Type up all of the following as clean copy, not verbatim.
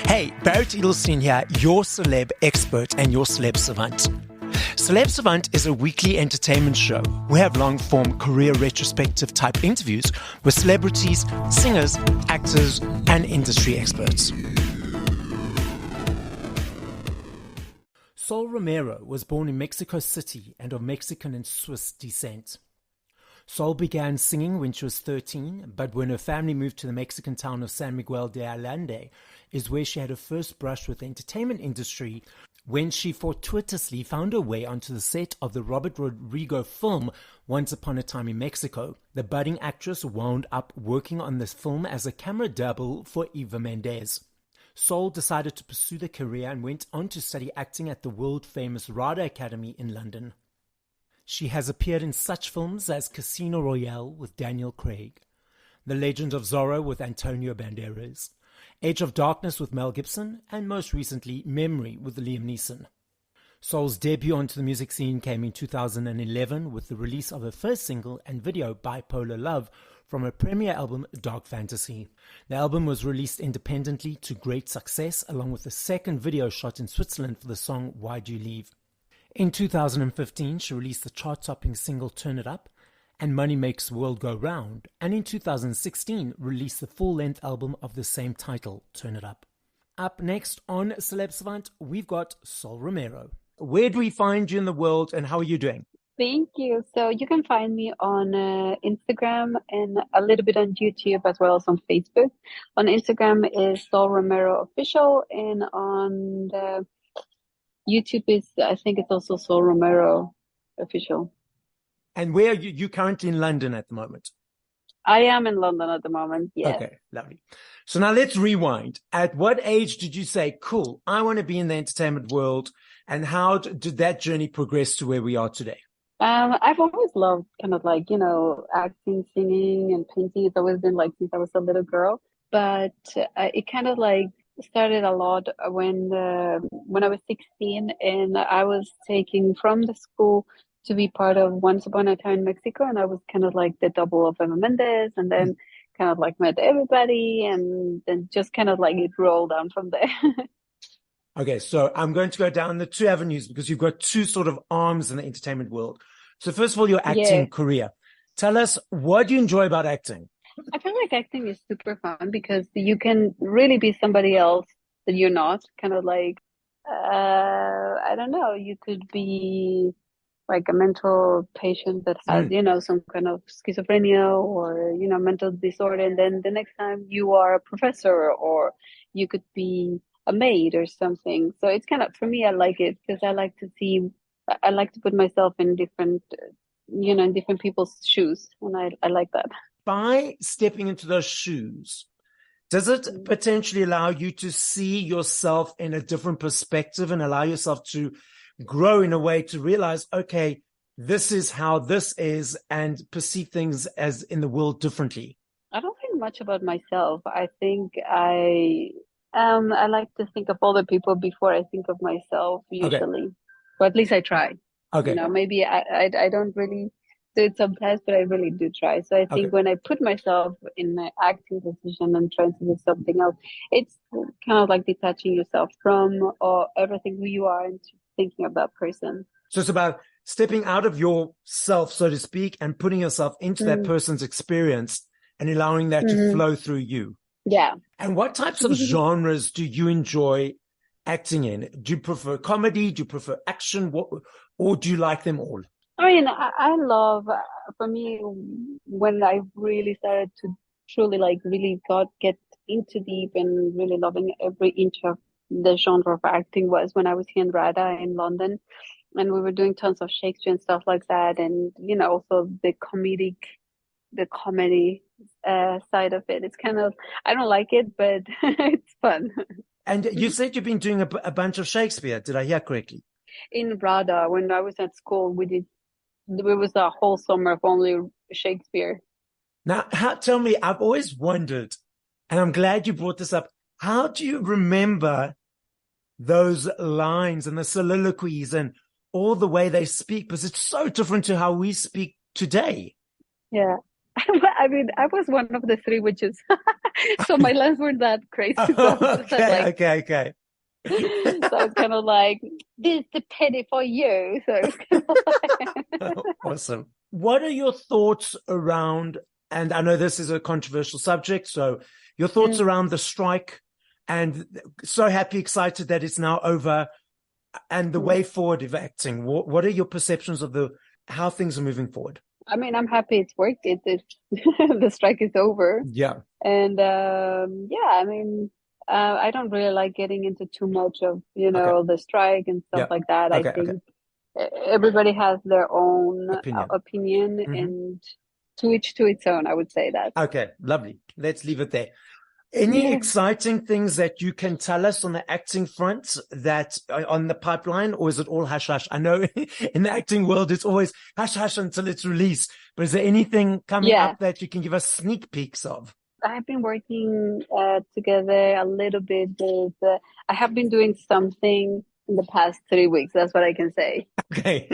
Hey, Barrett Edelstein here, your celeb expert and your Celeb Savant. Celeb Savant is a weekly entertainment show. We have long-form career retrospective type interviews with celebrities, singers, actors, and industry experts. Sol Romero was born in Mexico City and of Mexican and Swiss descent. Sol began singing when she was 13, but when her family moved to the Mexican town of San Miguel de Allende, is where she had her first brush with the entertainment industry when she fortuitously found her way onto the set of the Robert Rodrigo film Once Upon a Time in Mexico. The budding actress wound up working on this film as a camera double for Eva Mendes. Sol decided to pursue the career and went on to study acting at the world-famous RADA Academy in London. She has appeared in such films as Casino Royale with Daniel Craig, The Legend of Zorro with Antonio Banderas, Edge of Darkness with Mel Gibson, and most recently Memory with Liam Neeson. Sol's debut onto the music scene came in 2011 with the release of her first single and video, Bipolar Love, from her premiere album Dark Fantasy. The album was released independently to great success, along with a second video shot in Switzerland for the song Why'd You Leave. In 2015, she released the chart-topping single Turn It Up and Money Makes the World Go Round, and in 2016 released the full-length album of the same title, Turn It Up. Up next on Celeb Savant, we've got Sol Romero. Where do we find you in the world, and how are you doing? Thank you. So you can find me on Instagram and a little bit on YouTube as well as on Facebook. On Instagram is Sol Romero Official, and on the YouTube is, I think it's also Sol Romero Official. And where are you? You currently in London at the moment? I am in London at the moment, yes. Okay, lovely. So now let's rewind. At what age did you say, cool, I want to be in the entertainment world? And how did that journey progress to where we are today? I've always loved kind of like, acting, singing, and painting. It's always been like since I was a little girl. But it kind of like started a lot when I was 16 and I was taken from the school to be part of Once Upon a Time in Mexico, and I was kind of like the double of Eva Mendes, and then kind of like met everybody, and then just kind of like it rolled down from there. Okay, so I'm going to go down the two avenues because you've got two sort of arms in the entertainment world. So first of all, your acting career. Tell us, what do you enjoy about acting? I feel like acting is super fun because you can really be somebody else that you're not. Kind of like, I don't know, you could be like a mental patient that has, some kind of schizophrenia or, mental disorder. And then the next time you are a professor, or you could be a maid or something. So it's kind of, for me, I like it because I like to put myself in different, in different people's shoes. And I like that. By stepping into those shoes, does it potentially allow you to see yourself in a different perspective and allow yourself to grow in a way to realize, okay, this is how this is, and perceive things as in the world differently? I don't think much about myself. I think I like to think of other people before I think of myself usually. Okay. Or at least I try. Okay. Maybe I don't really do it sometimes, but I really do try. So I think when I put myself in an acting position and trying to do something else, it's kind of like detaching yourself from everything who you are and thinking of that person. So it's about stepping out of yourself, so to speak, and putting yourself into that person's experience and allowing that to flow through you. Yeah. And what types of genres do you enjoy acting in? Do you prefer comedy? Do you prefer action? Or do you like them all? I mean, I love, for me, when I really started to truly get into deep and really loving every inch of the genre of acting was when I was here in RADA in London, and we were doing tons of Shakespeare and stuff like that, and also the comedy side of it. It's kind of, I don't like it, but it's fun. And you said you've been doing a bunch of Shakespeare. Did I hear correctly? In RADA, when I was at school, there was a whole summer of only Shakespeare. Now, tell me, I've always wondered, and I'm glad you brought this up, how do you remember those lines and the soliloquies and all the way they speak? Because it's so different to how we speak today. Yeah. I mean, I was one of the three witches. So my lines weren't that crazy. So I was just Okay, like, okay, okay. so I was kind of like, this is the penny for you. So it was kind of like, Awesome. What are your thoughts around, and I know this is a controversial subject, so your thoughts Mm, around the strike, and so happy, excited that it's now over, and the mm. way forward of acting. What are your perceptions of how things are moving forward? I mean, I'm happy it's worked. The strike is over. Yeah. And yeah, I mean, I don't really like getting into too much of, Okay. the strike and stuff Yeah. like that. I Okay. Okay. think everybody has their own Opinion. opinion, Hmm. and to each to its own, I would say that. Okay. Lovely. Let's leave it there. Any Yeah. exciting things that you can tell us on the acting front that are on the pipeline, or is it all hush hush? I know in the acting world, it's always hush hush until it's released. But is there anything coming Yeah. up that you can give us sneak peeks of? I've been working together a little bit with, I have been doing something in the past 3 weeks. That's what I can say. Okay.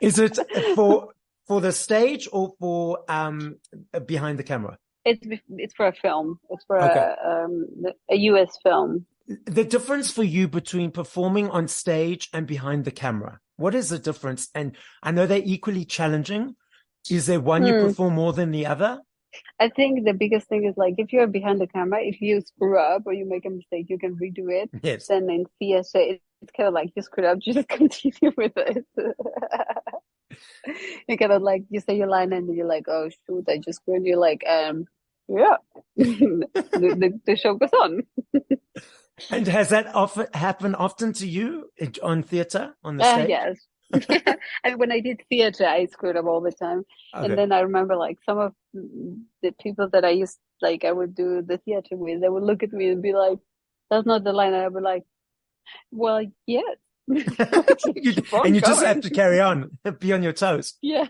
Is it for the stage or for behind the camera? It's for a film. It's for Okay. a US film. The difference for you between performing on stage and behind the camera, what is the difference? And I know they're equally challenging. Is there one you Hmm. prefer more than the other? I think the biggest thing is like if you're behind the camera, if you screw up or you make a mistake, you can redo it. Yes. Then in theater, it's kind of like you screwed up, you just continue with it. You kind of like you say your line and then you're like, oh shoot, I just screwed. You're like, yeah, the show goes on. And has that often happened often to you on theater, on the stage? Yes. And when I did theater, I screwed up all the time. And Okay. then I remember like some of the people that I would do the theater with, they would look at me and be like, that's not the line. And I'd be like, well, yes. Just keep And on you just have going. to carry on, be on your toes. Yeah.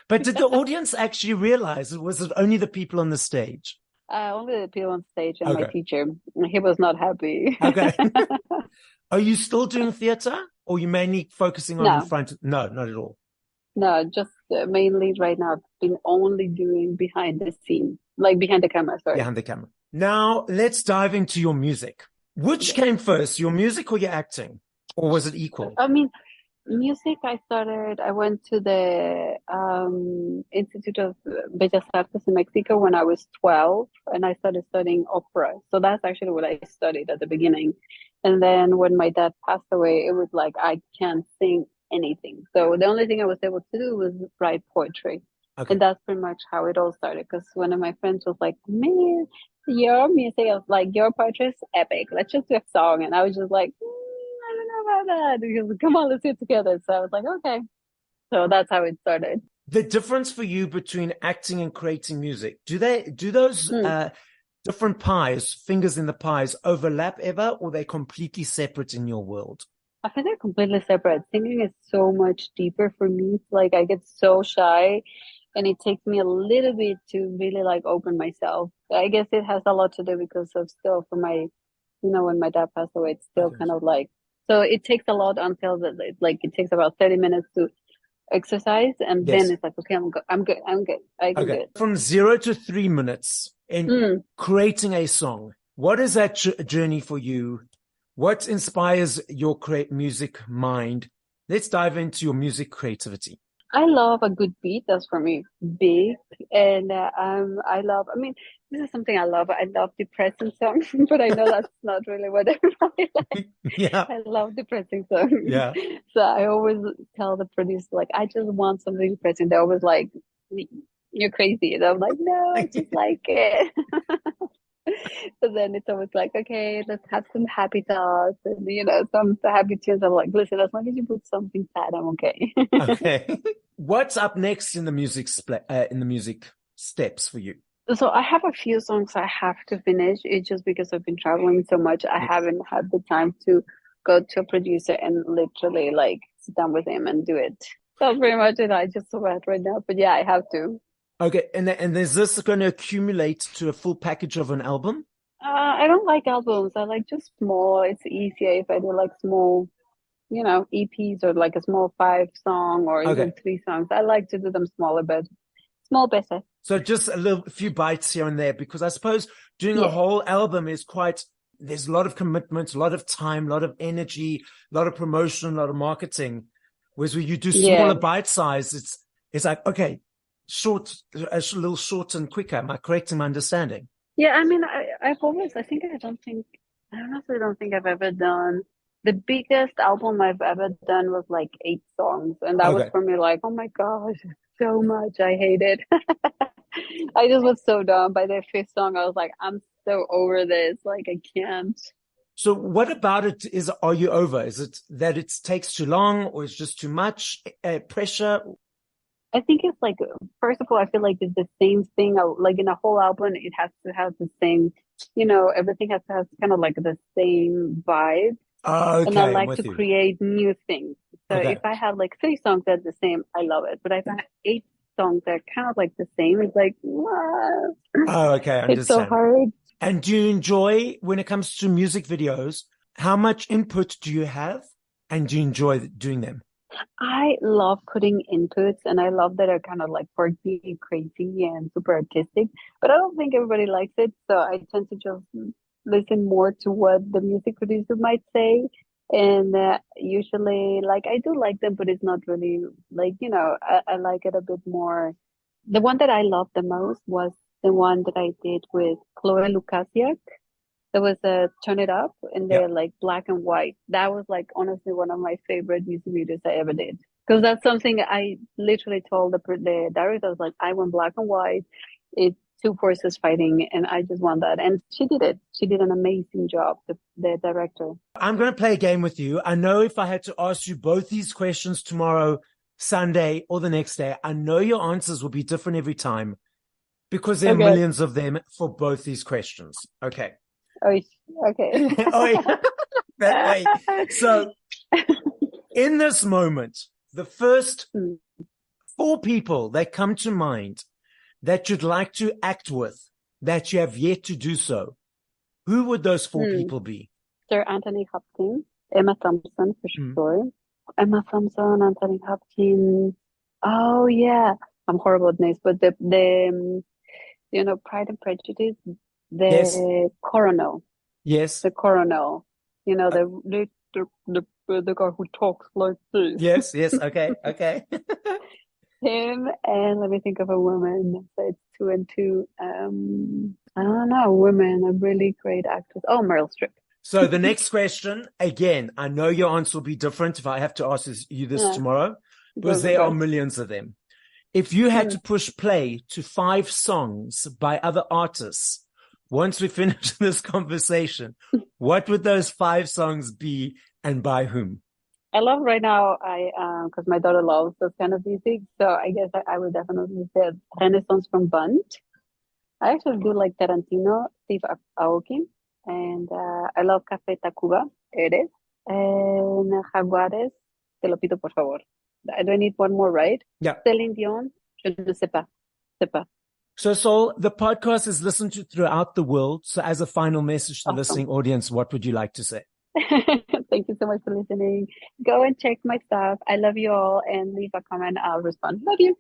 But did the audience actually realize, or was it only the people on the stage? Only the people on stage and my Okay. teacher. He was not happy. Okay. Are you still doing theater, or you mainly focusing on in No, front? No, not at all. no, just mainly right now, I've been only doing behind the scene, like behind the camera, sorry. Behind the camera. Now let's dive into your music. Which Yes. came first, your music or your acting? Or was it equal? I mean, music, I went to the Institute of Bellas Artes in Mexico when I was 12, and I started studying opera. So that's actually what I studied at the beginning. And then when my dad passed away, it was like I can't sing anything. So the only thing I was able to do was write poetry. Okay. And that's pretty much how it all started. Because one of my friends was like, man, your music, I was like, your poetry is epic. Let's just do a song. And I was just like, I don't know about that. Because come on, let's do it together. So I was like, okay. So that's how it started. The difference for you between acting and creating music, do those Hmm. different pies, fingers in the pies, overlap ever, or they completely separate in your world? I think they're completely separate. Singing is so much deeper for me. Like I get so shy and it takes me a little bit to really like open myself. I guess it has a lot to do because of still for my, when my dad passed away, it's still Okay. kind of like, so it takes a lot until like it takes about 30 minutes to exercise and then Yes. it's like, okay, I'm good. I can do Okay. it. From 0 to 3 minutes in Mm. creating a song, what is that journey for you? What inspires your music mind? Let's dive into your music creativity. I love a good beat. That's for me big. And I mean, this is something I love. I love depressing songs, but I know that's not really what everybody likes. Yeah. I love depressing songs. Yeah. So I always tell the producer, like, I just want something depressing. They're always like, you're crazy. And I'm like, no, I just like it. But then it's always like, okay, let's have some happy thoughts and, some happy tunes. I'm like, listen, as long as you put something sad, I'm okay. Okay. What's up next in the music steps for you? So I have a few songs I have to finish. It's just because I've been traveling so much, I haven't had the time to go to a producer and literally like sit down with him and do it. That's pretty much it. I just saw it right now, but yeah, I have to. Okay, and is this going to accumulate to a full package of an album? I don't like albums. I like just small. It's easier if I do like small, EPs or like a small 5 song or Okay, even 3 songs. I like to do them smaller, but Small better. So just a few bites here and there, because I suppose doing a Yeah. whole album is there's a lot of commitment, a lot of time, a lot of energy, a lot of promotion, a lot of marketing. Whereas when you do smaller Yeah. bite size, it's like, okay, a little short and quicker. Am I correct in my understanding? Yeah, I mean, I honestly don't think I've ever done, the biggest album I've ever done was like 8 songs. And that was Okay. for me like, oh my gosh, so much. I hate it. I just was so done. By the fifth song, I was like, I'm so over this. Like, I can't. So what about it are you over? Is it that it takes too long, or it's just too much pressure? I think it's like, first of all, I feel like it's the same thing. Like in a whole album, it has to have the same, everything has to have kind of like the same vibe. Oh, And I okay, I'm like to with you. create new things. So Okay. if I have like 3 songs that are the same, I love it. But if I have 8 songs that are kind of like the same, it's like, what? Oh, okay, I It's so understand. hard. And do you enjoy, when it comes to music videos, how much input do you have? And do you enjoy doing them? I love putting inputs and I love that are kind of like quirky and crazy and super artistic, but I don't think everybody likes it. So I tend to just listen more to what the music producer might say. And usually, like, I do like them, but it's not really like, I like it a bit more. The one that I loved the most was the one that I did with Chloe Lukasiak. There was a Turn It Up, and Yeah. they're like black and white. That was like honestly one of my favorite music videos I ever did. Because that's something I literally told the director, I was like, I want black and white. It's two forces fighting, and I just want that. And she did it. She did an amazing job, the director. I'm going to play a game with you. I know if I had to ask you both these questions tomorrow, Sunday, or the next day, I know your answers will be different every time because there are Okay. millions of them for both these questions. Okay. Oh, okay. Oh, yeah. That way. So in this moment, the first 4 people that come to mind that you'd like to act with, that you have yet to do so, who would those 4 people be? Sir Anthony Hopkins, Emma Thompson for sure. Emma Thompson, Anthony Hopkins. Oh yeah, I'm horrible at names, but the Pride and Prejudice, Yes. the Coronel, Yes. the Coronel. The guy who talks like this. Yes. Yes. Okay. Okay. Him, and let me think of a woman. So it's 2 and 2. I don't know, women, a really great actress. Oh, Meryl Streep. So the next question, again, I know your answer will be different if I have to ask you this Yeah. tomorrow, because Go, there go. are millions of them. If you had to push play to 5 songs by other artists, once we finish this conversation, what would those 5 songs be and by whom? I love right now, because my daughter loves those kind of music. So I guess I would definitely say Renaissance from Bunt. I actually do like Tarantino, Steve Aoki. And I love Café Tacuba, Eres. And Jaguares, Te lo pido por favor. I don't need one more, right? Yeah. Celine Dion, Je ne sais pas. Sais pas. So, Sol, the podcast is listened to throughout the world. So as a final message to the listening audience, what would you like to say? Thank you so much for listening. Go and check my stuff. I love you all, and leave a comment. I'll respond. Love you.